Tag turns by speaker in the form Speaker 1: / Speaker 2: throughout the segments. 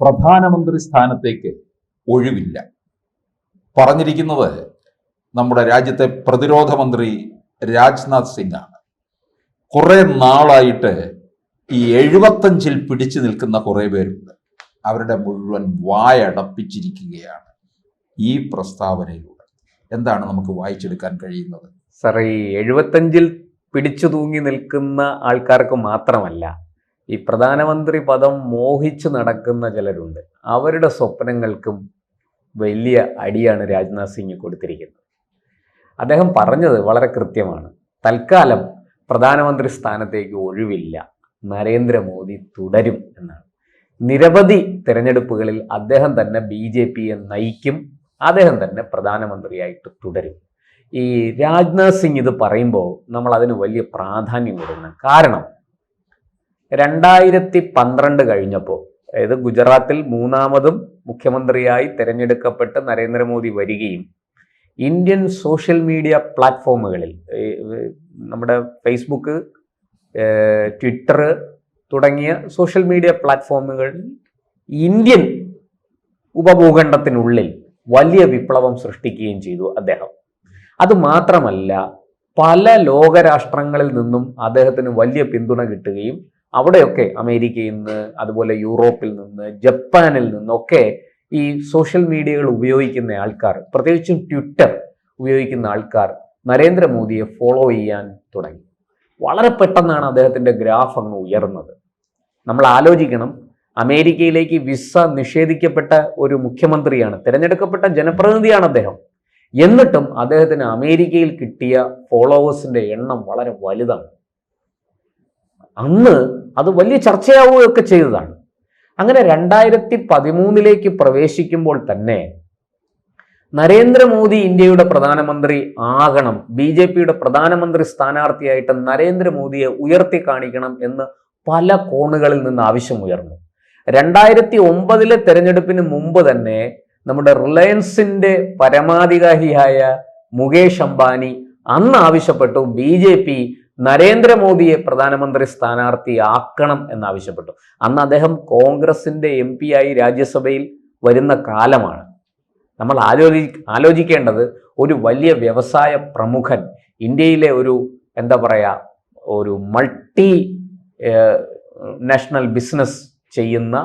Speaker 1: പ്രധാനമന്ത്രി സ്ഥാനത്തേക്ക് ഒഴിവില്ല. പറഞ്ഞിരിക്കുന്നത് നമ്മുടെ രാജ്യത്തെ പ്രതിരോധ മന്ത്രി രാജ്നാഥ് സിംഗ് ആണ്. കുറെ നാളായിട്ട് ഈ 75-ൽ പിടിച്ചു നിൽക്കുന്ന കുറെ പേരുണ്ട്. അവരുടെ മുഴുവൻ വായടപ്പിച്ചിരിക്കുകയാണ് ഈ പ്രസ്താവനയിലൂടെ. എന്താണ് നമുക്ക് വായിച്ചെടുക്കാൻ കഴിയുന്നത്?
Speaker 2: സാർ, ഈ 75-ൽ പിടിച്ചു തൂങ്ങി നിൽക്കുന്ന ആൾക്കാർക്ക് മാത്രമല്ല, ഈ പ്രധാനമന്ത്രി പദം മോഹിച്ചു നടക്കുന്ന ചിലരുണ്ട്. അവരുടെ സ്വപ്നങ്ങൾക്കും വലിയ അടിയാണ് രാജ്നാഥ് സിംഗ് കൊടുത്തിരിക്കുന്നത്. അദ്ദേഹം പറഞ്ഞത് വളരെ കൃത്യമാണ്. തൽക്കാലം പ്രധാനമന്ത്രി സ്ഥാനത്തേക്ക് ഒഴിവില്ല, നരേന്ദ്രമോദി തുടരും എന്നാണ്. നിരവധി തിരഞ്ഞെടുപ്പുകളിൽ അദ്ദേഹം തന്നെ BJPയെ നയിക്കും, അദ്ദേഹം തന്നെ പ്രധാനമന്ത്രിയായിട്ട് തുടരും. ഈ രാജ്നാഥ് സിംഗ് ഇത് പറയുമ്പോൾ നമ്മൾ അതിന് വലിയ പ്രാധാന്യം കൊടുക്കണം. കാരണം 2012 കഴിഞ്ഞപ്പോൾ, അതായത് ഗുജറാത്തിൽ മൂന്നാമതും മുഖ്യമന്ത്രിയായി തിരഞ്ഞെടുക്കപ്പെട്ട് നരേന്ദ്രമോദി വരികയും ഇന്ത്യൻ സോഷ്യൽ മീഡിയ പ്ലാറ്റ്ഫോമുകളിൽ, നമ്മുടെ ഫേസ്ബുക്ക്, ട്വിറ്റർ തുടങ്ങിയ സോഷ്യൽ മീഡിയ പ്ലാറ്റ്ഫോമുകളിൽ ഇന്ത്യൻ ഉപഭൂഖണ്ഡത്തിനുള്ളിൽ വലിയ വിപ്ലവം സൃഷ്ടിക്കുകയും ചെയ്തു അദ്ദേഹം. അതുമാത്രമല്ല, പല ലോകരാഷ്ട്രങ്ങളിൽ നിന്നും അദ്ദേഹത്തിന് വലിയ പിന്തുണ കിട്ടുകയും അവിടെയൊക്കെ അമേരിക്കയിൽ നിന്ന്, അതുപോലെ യൂറോപ്പിൽ നിന്ന്, ജപ്പാനിൽ നിന്നൊക്കെ ഈ സോഷ്യൽ മീഡിയകൾ ഉപയോഗിക്കുന്ന ആൾക്കാർ, പ്രത്യേകിച്ചും ട്വിറ്റർ ഉപയോഗിക്കുന്ന ആൾക്കാർ നരേന്ദ്രമോദിയെ ഫോളോ ചെയ്യാൻ തുടങ്ങി. വളരെ പെട്ടെന്നാണ് അദ്ദേഹത്തിൻ്റെ ഗ്രാഫ് അങ്ങ് ഉയർന്നത്. നമ്മൾ ആലോചിക്കണം, അമേരിക്കയിലേക്ക് വിസ നിഷേധിക്കപ്പെട്ട ഒരു മുഖ്യമന്ത്രിയാണ്, തിരഞ്ഞെടുക്കപ്പെട്ട ജനപ്രതിനിധിയാണ് അദ്ദേഹം. എന്നിട്ടും അദ്ദേഹത്തിന് അമേരിക്കയിൽ കിട്ടിയ ഫോളോവേഴ്സിന്റെ എണ്ണം വളരെ വലുതാണ്. അന്ന് അത് വലിയ ചർച്ചയാവുകയൊക്കെ ചെയ്തതാണ്. അങ്ങനെ 2013 പ്രവേശിക്കുമ്പോൾ തന്നെ നരേന്ദ്രമോദി ഇന്ത്യയുടെ പ്രധാനമന്ത്രി ആകണം, BJPയുടെ പ്രധാനമന്ത്രി സ്ഥാനാർത്ഥിയായിട്ട് നരേന്ദ്രമോദിയെ ഉയർത്തി കാണിക്കണം എന്ന് പല കോണുകളിൽ നിന്ന് ആവശ്യമുയർന്നു. 2009 തെരഞ്ഞെടുപ്പിന് മുമ്പ് തന്നെ നമ്മുടെ റിലയൻസിന്റെ പരമാധികാരിയായ മുകേഷ് അംബാനി അന്ന് ആവശ്യപ്പെട്ടു BJP നരേന്ദ്രമോദിയെ പ്രധാനമന്ത്രി സ്ഥാനാർത്ഥിയാക്കണം എന്നാവശ്യപ്പെട്ടു. അന്ന് അദ്ദേഹം കോൺഗ്രസിന്റെ MP ആയി രാജ്യസഭയിൽ വരുന്ന കാലമാണ്. നമ്മൾ ആലോചിക്കേണ്ടത്, ഒരു വലിയ വ്യവസായ പ്രമുഖൻ, ഇന്ത്യയിലെ ഒരു ഒരു മൾട്ടി നാഷണൽ ബിസിനസ് ചെയ്യുന്ന,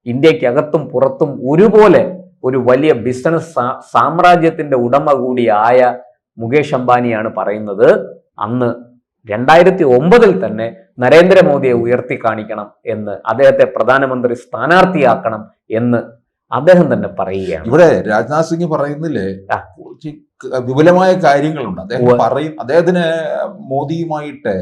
Speaker 2: ഇന്ത്യക്കകത്തും പുറത്തും ഒരുപോലെ ഒരു വലിയ ബിസിനസ് സാമ്രാജ്യത്തിന്റെ ഉടമ കൂടിയായ മുകേഷ് അംബാനിയാണ് പറയുന്നത്, അന്ന് 2009 തന്നെ നരേന്ദ്രമോദിയെ ഉയർത്തി കാണിക്കണം എന്ന്, അദ്ദേഹത്തെ പ്രധാനമന്ത്രി സ്ഥാനാർത്ഥിയാക്കണം എന്ന് അദ്ദേഹം തന്നെ പറയുകയാണ്.
Speaker 1: ഇവിടെ രാജ്നാഥ് സിംഗ് പറയുന്നില്ലേ, വിപുലമായ കാര്യങ്ങളുണ്ട്. അദ്ദേഹത്തിന് മോദിയുമായിട്ട്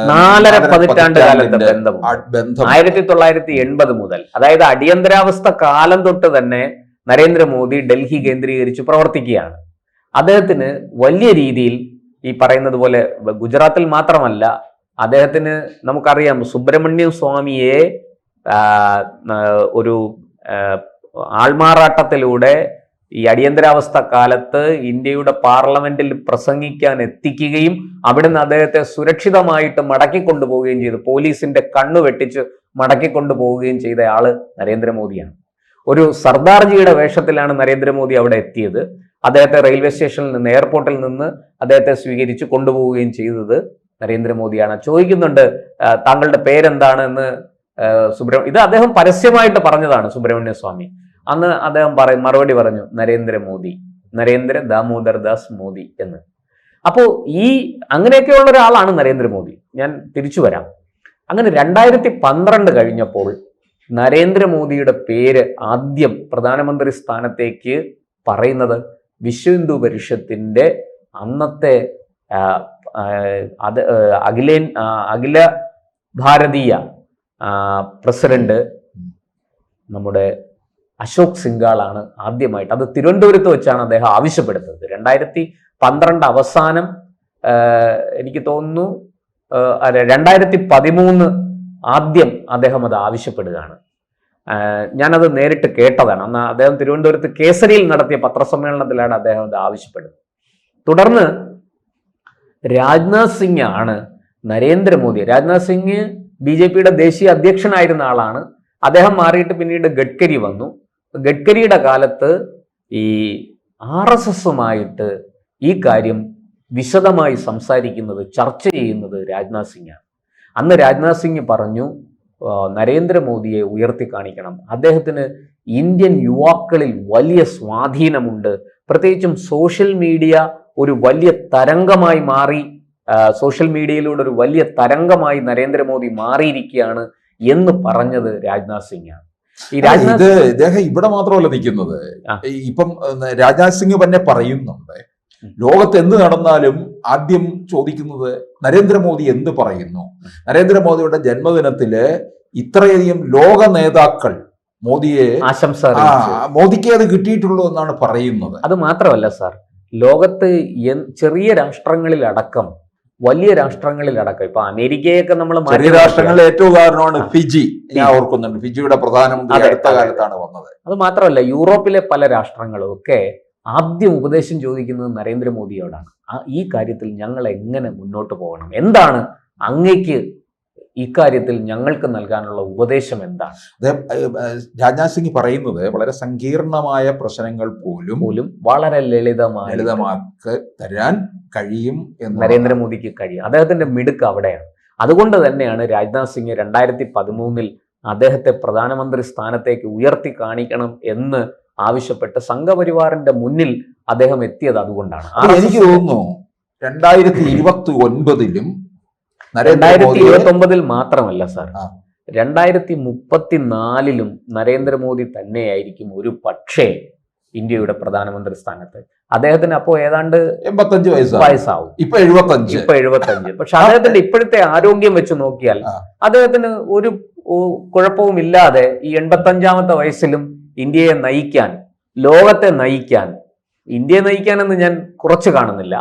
Speaker 2: 4.5 പതിറ്റാണ്ട് കാലത്തെ ബന്ധം 1980 മുതൽ, അതായത് അടിയന്തരാവസ്ഥ കാലം തൊട്ട് തന്നെ നരേന്ദ്രമോദി ഡൽഹി കേന്ദ്രീകരിച്ച് പ്രവർത്തിക്കുകയാണ്. അദ്ദേഹത്തിന് വലിയ രീതിയിൽ ഈ പറയുന്നത് പോലെ ഗുജറാത്തിൽ മാത്രമല്ല, അദ്ദേഹത്തിന് നമുക്കറിയാം, സുബ്രഹ്മണ്യം സ്വാമിയെ ഒരു ആൾമാറാട്ടത്തിലൂടെ ഈ അടിയന്തരാവസ്ഥ കാലത്ത് ഇന്ത്യയുടെ പാർലമെന്റിൽ പ്രസംഗിക്കാൻ എത്തിക്കുകയും അവിടുന്ന് അദ്ദേഹത്തെ സുരക്ഷിതമായിട്ട് മടക്കിക്കൊണ്ടുപോവുകയും ചെയ്തു. പോലീസിന്റെ കണ്ണു വെട്ടിച്ച് മടക്കിക്കൊണ്ടുപോവുകയും ചെയ്ത ആള് നരേന്ദ്രമോദിയാണ്. ഒരു സർദാർജിയുടെ വേഷത്തിലാണ് നരേന്ദ്രമോദി അവിടെ എത്തിയത്. അദ്ദേഹത്തെ റെയിൽവേ സ്റ്റേഷനിൽ നിന്ന്, എയർപോർട്ടിൽ നിന്ന് അദ്ദേഹത്തെ സ്വീകരിച്ച് കൊണ്ടുപോവുകയും ചെയ്തത് നരേന്ദ്രമോദിയാണ്. ചോദിക്കുന്നുണ്ട്, താങ്കളുടെ പേരെന്താണ് എന്ന് ഇത് അദ്ദേഹം പരസ്യമായിട്ട് പറഞ്ഞതാണ്, സുബ്രഹ്മണ്യ സ്വാമി. അന്ന് അദ്ദേഹം മറുപടി പറഞ്ഞു, നരേന്ദ്രമോദി, നരേന്ദ്ര ദാമോദർ ദാസ് മോദി എന്ന്. അപ്പോൾ അങ്ങനെയൊക്കെയുള്ള ഒരാളാണ് നരേന്ദ്രമോദി. ഞാൻ തിരിച്ചു വരാം. അങ്ങനെ 2012 കഴിഞ്ഞപ്പോൾ നരേന്ദ്രമോദിയുടെ പേര് ആദ്യം പ്രധാനമന്ത്രി സ്ഥാനത്തേക്ക് പറയുന്നത് വിശ്വ ഹിന്ദു പരിഷത്തിന്റെ അന്നത്തെ അഖില ഭാരതീയ പ്രസിഡന്റ് നമ്മുടെ അശോക് സിംഗാളാണ് ആദ്യമായിട്ട്. അത് തിരുവനന്തപുരത്ത് വെച്ചാണ് അദ്ദേഹം ആവശ്യപ്പെടുന്നത്. 2012 അവസാനം, എനിക്ക് തോന്നുന്നു 2013 ആദ്യം അദ്ദേഹം അത് ആവശ്യപ്പെടുകയാണ്. ഞാനത് നേരിട്ട് കേട്ടതാണ്. അന്ന് അദ്ദേഹം തിരുവനന്തപുരത്ത് കേസരിയിൽ നടത്തിയ പത്രസമ്മേളനത്തിലാണ് അദ്ദേഹം അത് ആവശ്യപ്പെടുന്നത്. തുടർന്ന് രാജ്നാഥ് സിംഗ് ആണ് രാജ്നാഥ് സിംഗ് BJPയുടെ ദേശീയ അധ്യക്ഷനായിരുന്ന ആളാണ്. അദ്ദേഹം മാറിയിട്ട് പിന്നീട് ഗഡ്കരി വന്നു. ഗഡ്കരിയുടെ കാലത്ത് ഈ RSSുമായിട്ട് ഈ കാര്യം വിശദമായി സംസാരിക്കുന്നത്, ചർച്ച ചെയ്യുന്നത് രാജ്നാഥ് സിംഗാണ്. അന്ന് രാജ്നാഥ് സിംഗ് പറഞ്ഞു, നരേന്ദ്രമോദിയെ ഉയർത്തി കാണിക്കണം, അദ്ദേഹത്തിന് ഇന്ത്യൻ യുവാക്കളിൽ വലിയ സ്വാധീനമുണ്ട്, പ്രത്യേകിച്ചും സോഷ്യൽ മീഡിയ ഒരു വലിയ തരംഗമായി മാറി, സോഷ്യൽ മീഡിയയിലൂടെ ഒരു വലിയ തരംഗമായി നരേന്ദ്രമോദി മാറിയിരിക്കുകയാണ് എന്ന് പറഞ്ഞത് രാജ്നാഥ് സിംഗാണ്.
Speaker 1: ഇദ്ദേഹം ഇവിടെ മാത്രമല്ല നിൽക്കുന്നത്. ഇപ്പം രാജ്നാഥ് സിംഗ് തന്നെ പറയുന്നുണ്ട്, ലോകത്ത് എന്ത് നടന്നാലും ആദ്യം ചോദിക്കുന്നത് നരേന്ദ്രമോദി എന്ത് പറയുന്നു. നരേന്ദ്രമോദിയുടെ ജന്മദിനത്തില് ഇത്രയധികം ലോക നേതാക്കൾ മോദിയെ
Speaker 2: ആശംസ
Speaker 1: മോദിക്ക് അത് കിട്ടിയിട്ടുള്ളൂ എന്നാണ് പറയുന്നത്.
Speaker 2: അത് മാത്രമല്ല സാർ, ലോകത്ത് ചെറിയ രാഷ്ട്രങ്ങളിലടക്കം, വലിയ രാഷ്ട്രങ്ങളിലടക്കം, ഇപ്പൊ അമേരിക്കയൊക്കെ നമ്മൾ
Speaker 1: ചെറിയ രാഷ്ട്രങ്ങളിലെ ഏറ്റവും ഉദാഹരണമാണ് ഫിജി. ഞാൻ ഓർക്കുന്നുണ്ട്, ഫിജിയുടെ പ്രധാനമന്ത്രി അടുത്ത കാലത്താണ് വന്നത്.
Speaker 2: അത് മാത്രമല്ല, യൂറോപ്പിലെ പല രാഷ്ട്രങ്ങളും ഒക്കെ ആദ്യം ഉപദേശം ചോദിക്കുന്നത് നരേന്ദ്രമോദിയോടാണ്. ഈ കാര്യത്തിൽ ഞങ്ങൾ എങ്ങനെ മുന്നോട്ട് പോകണം, എന്താണ് അങ്ങേക്ക് ഇക്കാര്യത്തിൽ ഞങ്ങൾക്ക് നൽകാനുള്ള ഉപദേശം എന്താണ്?
Speaker 1: രാജ്നാഥ് സിംഗ് പറയുന്നത് വളരെ സങ്കീർണമായ പ്രശ്നങ്ങൾ പോലും
Speaker 2: വളരെ ലളിതമാക്കി
Speaker 1: തരാൻ കഴിയും എന്ന്
Speaker 2: നരേന്ദ്രമോദിക്ക് കഴിയും. അദ്ദേഹത്തിന്റെ മിടുക്ക് അവിടെയാണ്. അതുകൊണ്ട് തന്നെയാണ് രാജ്നാഥ് സിംഗ് 2013 അദ്ദേഹത്തെ പ്രധാനമന്ത്രി സ്ഥാനത്തേക്ക് ഉയർത്തി കാണിക്കണം എന്ന് ആവശ്യപ്പെട്ട് സംഘപരിവാറിന്റെ മുന്നിൽ അദ്ദേഹം എത്തിയത്. അതുകൊണ്ടാണ്
Speaker 1: എനിക്ക് തോന്നുന്നു 2029
Speaker 2: 2029 മാത്രമല്ല സാർ, 2034 നരേന്ദ്രമോദി തന്നെയായിരിക്കും ഒരു പക്ഷേ ഇന്ത്യയുടെ പ്രധാനമന്ത്രി സ്ഥാനത്ത്. അദ്ദേഹത്തിന് അപ്പോ ഏതാണ്ട്
Speaker 1: 85
Speaker 2: വയസ്സാവും.
Speaker 1: ഇപ്പൊ 75.
Speaker 2: പക്ഷെ അദ്ദേഹത്തിന്റെ ഇപ്പോഴത്തെ ആരോഗ്യം വെച്ച് നോക്കിയാൽ അദ്ദേഹത്തിന് ഒരു കുഴപ്പവും ഇല്ലാതെ ഈ 85ാമത്തെ വയസ്സിലും ഇന്ത്യയെ നയിക്കാൻ, ലോകത്തെ നയിക്കാൻ, ഇന്ത്യയെ നയിക്കാനെന്ന് ഞാൻ കുറച്ച് കാണുന്നില്ല,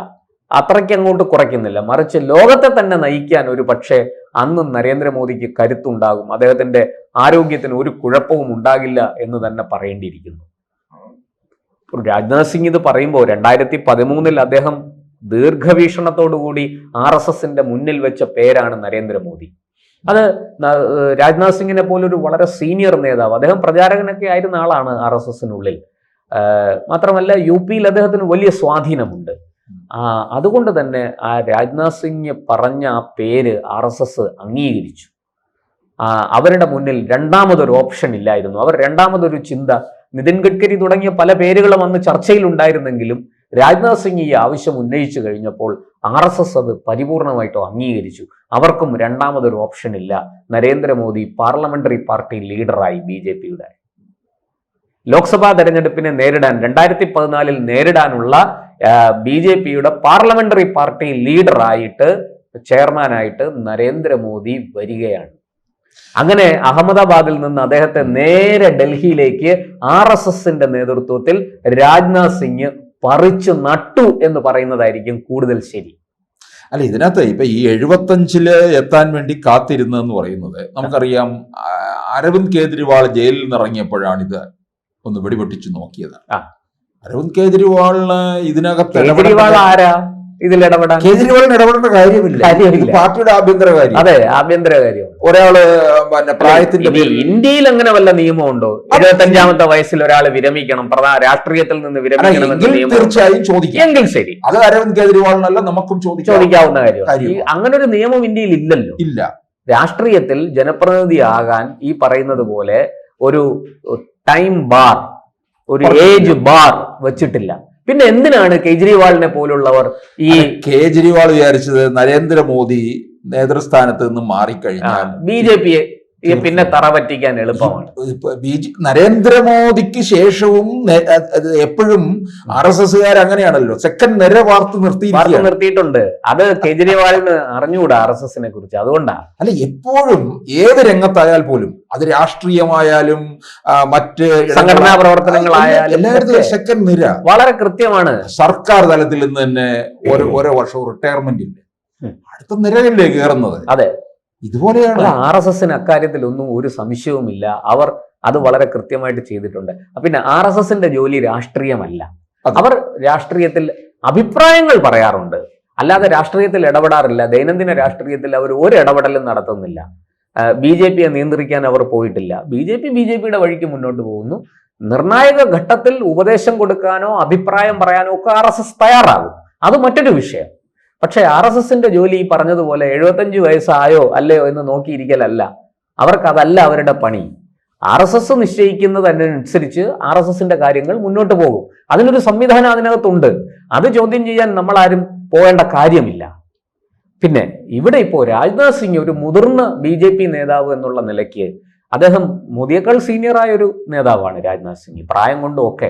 Speaker 2: അത്രയ്ക്ക് അങ്ങോട്ട് കുറയ്ക്കുന്നില്ല, മറിച്ച് ലോകത്തെ തന്നെ നയിക്കാൻ ഒരു പക്ഷേ അന്ന് നരേന്ദ്രമോദിക്ക് കരുത്തുണ്ടാകും. അദ്ദേഹത്തിന്റെ ആരോഗ്യത്തിന് ഒരു കുഴപ്പവും ഉണ്ടാകില്ല എന്ന് തന്നെ പറയേണ്ടിയിരിക്കുന്നു. രാജ്നാഥ് സിംഗ് ഇത് പറയുമ്പോൾ 2013 അദ്ദേഹം ദീർഘവീക്ഷണത്തോടുകൂടി RSSന്റെ മുന്നിൽ വെച്ച പേരാണ് നരേന്ദ്രമോദി. അത് രാജ്നാഥ് സിംഗിനെ പോലൊരു വളരെ സീനിയർ നേതാവ്, അദ്ദേഹം പ്രചാരകനൊക്കെ ആയിരുന്ന ആളാണ് RSSനുള്ളിൽ. മാത്രമല്ല UPയിൽ അദ്ദേഹത്തിന് വലിയ സ്വാധീനമുണ്ട്. അതുകൊണ്ട് തന്നെ ആ രാജ്നാഥ് സിംഗ് പറഞ്ഞ ആ പേര് RSS അംഗീകരിച്ചു. അവരുടെ മുന്നിൽ രണ്ടാമതൊരു ഓപ്ഷൻ ഇല്ലായിരുന്നു. അവർ രണ്ടാമതൊരു ചിന്ത, നിതിൻ ഗഡ്കരി തുടങ്ങിയ പല പേരുകളും അന്ന് ചർച്ചയിലുണ്ടായിരുന്നെങ്കിലും രാജ്നാഥ് സിംഗ് ഈ ആവശ്യം ഉന്നയിച്ചു കഴിഞ്ഞപ്പോൾ RSS അത് പരിപൂർണമായിട്ടും അംഗീകരിച്ചു. അവർക്കും രണ്ടാമതൊരു ഓപ്ഷൻ ഇല്ല. നരേന്ദ്രമോദി പാർലമെന്ററി പാർട്ടി ലീഡറായി BJPയുടെ ലോക്സഭാ തെരഞ്ഞെടുപ്പിനെ നേരിടാൻ 2014 നേരിടാനുള്ള BJPയുടെ പാർലമെന്ററി പാർട്ടി ലീഡറായിട്ട്, ചെയർമാനായിട്ട് നരേന്ദ്രമോദി വരികയാണ്. അങ്ങനെ അഹമ്മദാബാദിൽ നിന്ന് അദ്ദേഹത്തെ നേരെ ഡൽഹിയിലേക്ക് RSSന്റെ നേതൃത്വത്തിൽ രാജ്നാഥ് സിംഗ് പറിച്ചു നട്ടു എന്ന് പറയുന്നതായിരിക്കും കൂടുതൽ ശരി.
Speaker 1: അല്ല, ഇതിനകത്ത് ഇപ്പൊ ഈ 75 എത്താൻ വേണ്ടി കാത്തിരുന്നെന്ന് പറയുന്നത് നമുക്കറിയാം. അരവിന്ദ് കേജ്രിവാൾ ജയിലിൽ നിന്ന് ഇറങ്ങിയപ്പോഴാണ് ഇത് ഒന്ന് വെടിപൊട്ടിച്ചു നോക്കിയത്. അരവിന്ദ് കേജ്രിവാളിന് ഇതിനകത്ത്
Speaker 2: ആരാ ഇതിൽ ഇടപെടാൻ?
Speaker 1: കേജ്രിവാളിന് ഇടപെടേണ്ട കാര്യമില്ല. പാർട്ടിയുടെ ആഭ്യന്തര കാര്യം.
Speaker 2: അതെ, ആഭ്യന്തര കാര്യം.
Speaker 1: ഒരാള് പ്രായത്തിന്റെ
Speaker 2: ഇന്ത്യയിൽ അങ്ങനെ വല്ല നിയമമുണ്ടോ? 75ാമത്തെ വയസ്സിൽ ഒരാൾ വിരമിക്കണം, രാഷ്ട്രീയത്തിൽ നിന്ന് വിരമിക്കണം,
Speaker 1: തീർച്ചയായും ചോദിക്കാം.
Speaker 2: എങ്കിൽ ശരി,
Speaker 1: അത് അരവിന്ദ് കേജ്രിവാളിനല്ല നമുക്കും ചോദിക്കാവുന്ന
Speaker 2: കാര്യം. അങ്ങനെ ഒരു നിയമം ഇന്ത്യയിൽ ഇല്ലല്ലോ.
Speaker 1: ഇല്ല.
Speaker 2: രാഷ്ട്രീയത്തിൽ ജനപ്രതിനിധിയാകാൻ ഈ പറയുന്നത് പോലെ ഒരു ടൈം ബാർ, ഒരു ഏജ് ബാർ വെച്ചിട്ടില്ല. പിന്നെ എന്തിനാണ് കേജ്രിവാളിനെ പോലുള്ളവർ ഈ
Speaker 1: കേജ്രിവാൾ വിചാരിച്ചത് നരേന്ദ്രമോദി നേതൃസ്ഥാനത്ത് നിന്ന് മാറിക്കഴിഞ്ഞാൽ
Speaker 2: BJPയെ പിന്നെ തറ പറ്റിക്കാൻ എളുപ്പമാണ്.
Speaker 1: നരേന്ദ്രമോദിക്ക് ശേഷവും എപ്പോഴും RSSകാർ അങ്ങനെയാണല്ലോ, സെക്കൻഡ് നിര വാർത്ത നിർത്തിയിട്ടുണ്ട്.
Speaker 2: അത് കേജ്രിവാളിന് അറിഞ്ഞുകൂടാ RSSനെ കുറിച്ച്. അതുകൊണ്ടാ.
Speaker 1: അല്ല, എപ്പോഴും ഏത് രംഗത്തായാൽ പോലും, അത് രാഷ്ട്രീയമായാലും മറ്റ്
Speaker 2: സംഘടനാ പ്രവർത്തനങ്ങളായാലും
Speaker 1: എല്ലായിടത്തും സെക്കൻഡ് നിര
Speaker 2: വളരെ കൃത്യമാണ്.
Speaker 1: സർക്കാർ തലത്തിൽ നിന്ന് തന്നെ ഓരോ വർഷവും റിട്ടയർമെന്റ് ഇല്ല, അടുത്ത നിരയിലേ കയറുന്നത്.
Speaker 2: അതെ,
Speaker 1: ഇതുപോലെയാണ്.
Speaker 2: RSSന് അക്കാര്യത്തിലൊന്നും ഒരു സംശയവുമില്ല. അവർ അത് വളരെ കൃത്യമായിട്ട് ചെയ്തിട്ടുണ്ട്. പിന്നെ RSSന്റെ ജോലി രാഷ്ട്രീയമല്ല. അവർ രാഷ്ട്രീയത്തിൽ അഭിപ്രായങ്ങൾ പറയാറുണ്ട്, അല്ലാതെ രാഷ്ട്രീയത്തിൽ ഇടപെടാറില്ല. ദൈനംദിന രാഷ്ട്രീയത്തിൽ അവർ ഒരു ഇടപെടലും നടത്തുന്നില്ല. BJP നിയന്ത്രിക്കാൻ അവർ പോയിട്ടില്ല. BJPയുടെ വഴിക്ക് മുന്നോട്ട് പോകുന്നു. നിർണായക ഘട്ടത്തിൽ ഉപദേശം കൊടുക്കാനോ അഭിപ്രായം പറയാനോ ഒക്കെ RSS തയ്യാറാകും. അത് മറ്റൊരു വിഷയം. പക്ഷേ RSSന്റെ ജോലി ഈ പറഞ്ഞതുപോലെ 75 വയസ്സായോ അല്ലയോ എന്ന് നോക്കിയിരിക്കലല്ല. അവർക്കതല്ല അവരുടെ പണി. RSS നിശ്ചയിക്കുന്നതനുസരിച്ച് RSSന്റെ കാര്യങ്ങൾ മുന്നോട്ട് പോകും. അതിനൊരു സംവിധാനം അതിനകത്തുണ്ട്. അത് ചോദ്യം ചെയ്യാൻ നമ്മളാരും പോകേണ്ട കാര്യമില്ല. പിന്നെ ഇവിടെ ഇപ്പോൾ രാജ്നാഥ് സിംഗ് ഒരു മുതിർന്ന BJP നേതാവ് എന്നുള്ള നിലയ്ക്ക് അദ്ദേഹം മോദിയേക്കാൾ സീനിയറായ ഒരു നേതാവാണ് രാജ്നാഥ് സിംഗ്. പ്രായം കൊണ്ടും ഒക്കെ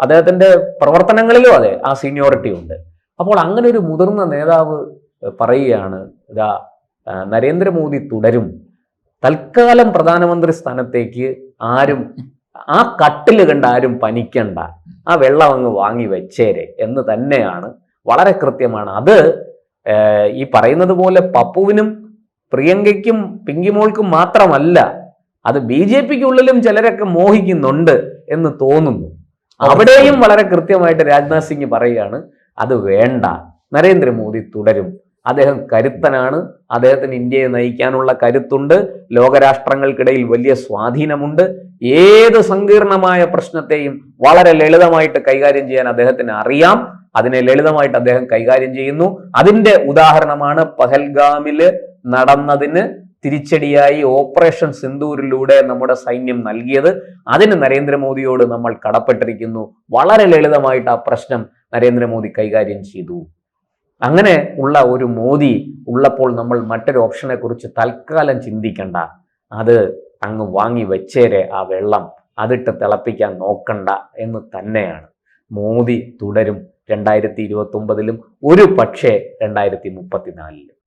Speaker 2: അദ്ദേഹത്തിന്റെ പ്രവർത്തനങ്ങളിലും അതെ ആ സീനിയോറിറ്റി ഉണ്ട്. അപ്പോൾ അങ്ങനെ ഒരു മുതിർന്ന നേതാവ് പറയുകയാണ്, ഇതാ നരേന്ദ്രമോദി തുടരും, തൽക്കാലം പ്രധാനമന്ത്രി സ്ഥാനത്തേക്ക് ആരും ആ കട്ടില് കണ്ട് ആരും പനിക്കണ്ട, ആ വെള്ളം അങ്ങ് വാങ്ങി വെച്ചേരെ എന്ന് തന്നെയാണ്. വളരെ കൃത്യമാണ്. അത് ഈ പറയുന്നത് പോലെ പപ്പുവിനും പ്രിയങ്കയ്ക്കും പിങ്കിമോൾക്കും മാത്രമല്ല, അത് BJPക്കുള്ളിലും ചിലരൊക്കെ മോഹിക്കുന്നുണ്ട് എന്ന് തോന്നുന്നു. അവിടെയും വളരെ കൃത്യമായിട്ട് രാജ്നാഥ് സിംഗ് പറയുകയാണ്, അത് വേണ്ട, നരേന്ദ്രമോദി തുടരും, അദ്ദേഹം കരുത്തനാണ്, അദ്ദേഹത്തിന് ഇന്ത്യയെ നയിക്കാനുള്ള കരുത്തുണ്ട്, ലോകരാഷ്ട്രങ്ങൾക്കിടയിൽ വലിയ സ്വാധീനമുണ്ട്, ഏത് സങ്കീർണമായ പ്രശ്നത്തെയും വളരെ ലളിതമായിട്ട് കൈകാര്യം ചെയ്യാൻ അദ്ദേഹത്തിന് അറിയാം, അതിനെ ലളിതമായിട്ട് അദ്ദേഹം കൈകാര്യം ചെയ്യുന്നു. അതിന്റെ ഉദാഹരണമാണ് പഹൽഗാമില് നടന്നതിന് തിരിച്ചടിയായി ഓപ്പറേഷൻ സിന്ദൂരിലൂടെ നമ്മുടെ സൈന്യം നൽകിയത്. അതിന് നരേന്ദ്രമോദിയോട് നമ്മൾ കടപ്പെട്ടിരിക്കുന്നു. വളരെ ലളിതമായിട്ട് ആ പ്രശ്നം നരേന്ദ്രമോദി കൈകാര്യം ചെയ്തു. അങ്ങനെ ഉള്ള ഒരു മോദി ഉള്ളപ്പോൾ നമ്മൾ മറ്റൊരു ഓപ്ഷനെ കുറിച്ച് തൽക്കാലം ചിന്തിക്കണ്ട, അത് അങ്ങ് വാങ്ങി വെച്ചേരെ ആ വെള്ളം, അതിട്ട് തിളപ്പിക്കാൻ നോക്കണ്ട എന്ന് തന്നെയാണ്. മോദി തുടരും 2029-ലും, ഒരു പക്ഷേ 2034-ലും.